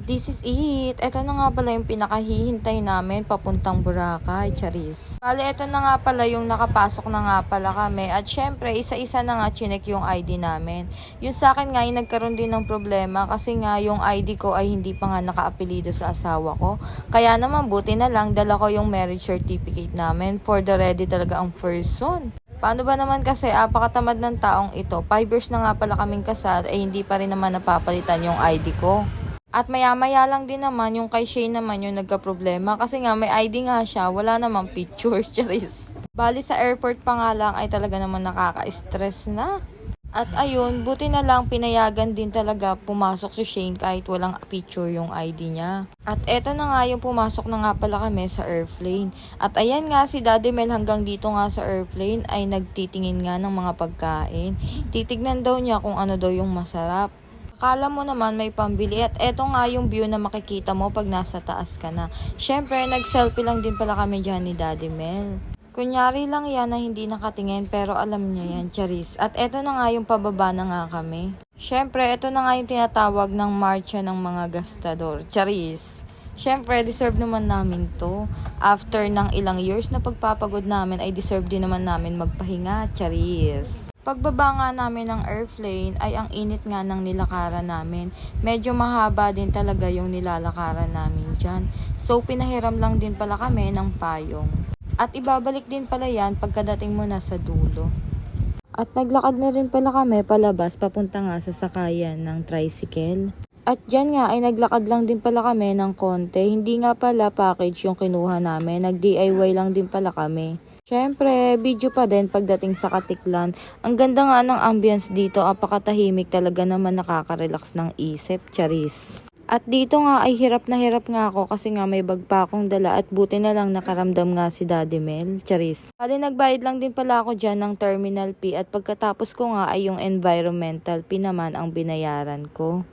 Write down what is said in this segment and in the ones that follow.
This is it. Ito na nga pala yung pinakahihintay namin papuntang Boracay, Charis. Bale, ito na nga pala yung nakapasok na nga pala kami. At syempre, isa-isa na nga chinek yung ID namin. Yung sa akin nga, yung nagkaroon din ng problema kasi nga yung ID ko ay hindi pa nga nakaapelido sa asawa ko. Kaya naman, buti na lang, dala ko yung marriage certificate namin. For the ready talaga ang person. Paano ba naman kasi apakatamad ng taong ito? 5 years na nga pala kaming kasal ay hindi pa rin naman napapalitan yung ID ko. At maya-maya lang din naman yung kay Shane naman yung nagka-problema kasi nga may ID nga siya, wala namang pictures, charis. Bali sa airport pa nga lang ay talaga naman nakaka-stress na. At ayun, buti na lang pinayagan din talaga pumasok si Shane kahit walang picture yung ID niya. At eto na nga yung pumasok na nga pala kami sa airplane. At ayan nga si Daddy Mel hanggang dito nga sa airplane ay nagtitingin nga ng mga pagkain. Titignan daw niya kung ano daw yung masarap. Akala mo naman may pambili at eto nga yung view na makikita mo pag nasa taas ka na. Syempre, nag-selfie lang din pala kami dyan ni Daddy Mel. Kunyari lang yan na hindi nakatingin pero alam niya yan, charis. At eto na nga yung pababa na nga kami. Syempre, eto na nga yung tinatawag ng marcha ng mga gastador, charis. Syempre, deserve naman namin to. After ng ilang years na pagpapagod namin ay deserve din naman namin magpahinga, charis. Pagbaba nga namin ng airplane ay ang init nga ng nilakaran namin. Medyo mahaba din talaga yung nilalakaran namin dyan. So pinahiram lang din pala kami ng payong. At ibabalik din pala yan pagkadating mo na sa dulo. At naglakad na rin pala kami palabas papunta nga sa sakayan ng tricycle. At dyan nga ay naglakad lang din pala kami ng konti. Hindi nga pala package yung kinuha namin. Nag-DIY lang din pala kami. Syempre, video pa din pagdating sa Katiklan. Ang ganda nga ng ambience dito, apakatahimik talaga naman nakaka-relax ng isip, charis. At dito nga ay hirap na hirap nga ako kasi nga may bag pa akong dala at buti na lang nakaramdam nga si Daddy Mel, charis. Bali nagbayad lang din pala ako dyan ng terminal fee at pagkatapos ko nga ay yung environmental fee naman ang binayaran ko.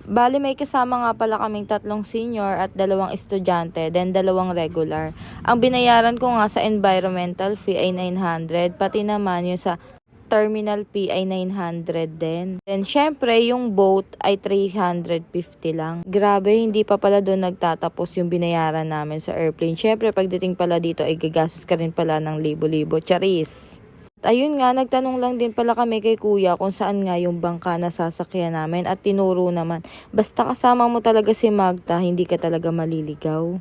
Bali may kasama nga pala kaming 3 senior at 2 estudyante, then 2 regular. Ang binayaran ko nga sa environmental fee ay 900, pati naman yung sa terminal fee ay 900 din. Then syempre yung boat ay 350 lang. Grabe, hindi pa pala doon nagtatapos yung binayaran namin sa airplane. Syempre pagdating pala dito ay gagastos ka rin pala ng libo-libo, charis. Ayun nga, nagtanong lang din pala kami kay kuya kung saan nga yung bangka na sasakyan namin at tinuro naman. Basta kasama mo talaga si Magda, hindi ka talaga maliligaw.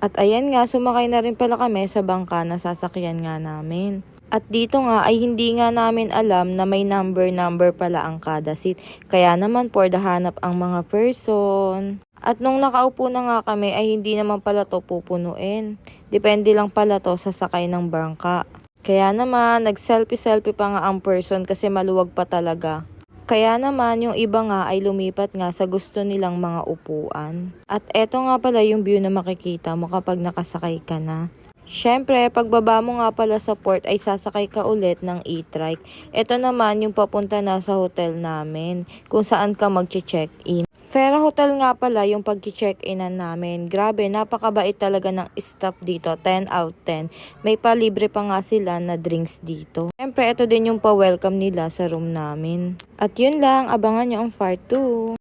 At ayan nga, sumakay na rin pala kami sa bangka na sasakyan nga namin. At dito nga ay hindi nga namin alam na may number pala ang kada seat. Kaya naman for the hanap ang mga person. At nung nakaupo na nga kami ay hindi naman pala to pupunuin. Depende lang pala to sa sakay ng bangka. Kaya naman, nag-selfie pa nga ang person kasi maluwag pa talaga. Kaya naman, yung iba nga ay lumipat nga sa gusto nilang mga upuan. At eto nga pala yung view na makikita mo kapag nakasakay ka na. Syempre, pagbaba mo nga pala sa port ay sasakay ka ulit ng e-trike. Ito naman yung papunta na sa hotel namin kung saan ka mag-check-in. Fera Hotel nga pala yung pag-check-inan namin. Grabe, napakabait talaga ng staff dito. 10 out 10. May palibre pa nga sila na drinks dito. Siyempre, ito din yung pa-welcome nila sa room namin. At yun lang, abangan nyo ang part 2.